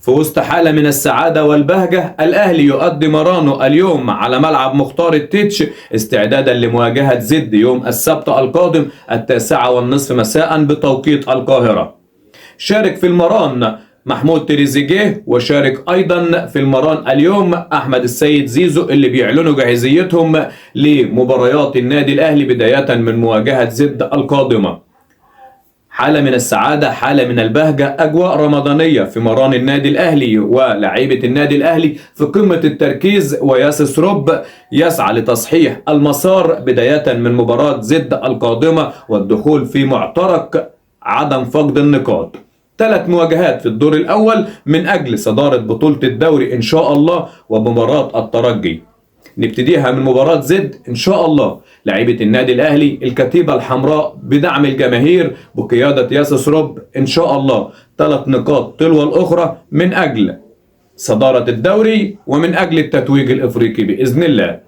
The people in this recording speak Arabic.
في وسط حالة من السعادة والبهجة، الأهلي يؤدي مرانه اليوم على ملعب مختار التتش استعدادا لمواجهة زد يوم السبت القادم 21:30 مساء بتوقيت القاهرة. شارك في المران محمود تريزيجيه، وشارك أيضا في المران اليوم أحمد السيد زيزو، اللي بيعلنوا جاهزيتهم لمباريات النادي الأهلي بداية من مواجهة زد القادمة. حالة من السعادة، حالة من البهجة، أجواء رمضانية في مران النادي الأهلي، ولاعيبة النادي الأهلي في قمة التركيز، وياسس روب يسعى لتصحيح المسار بداية من مباراة زد القادمة والدخول في معترك عدم فقد النقاط. 3 مواجهات في الدور الأول من أجل صدارة بطولة الدوري إن شاء الله، ومباراة الترجي نبتديها من مباراة زد إن شاء الله. لعيبة النادي الأهلي الكتيبة الحمراء بدعم الجماهير بقيادة ياسس روب إن شاء الله 3 نقاط تلو الأخرى من أجل صدارة الدوري ومن أجل التتويج الإفريقي بإذن الله.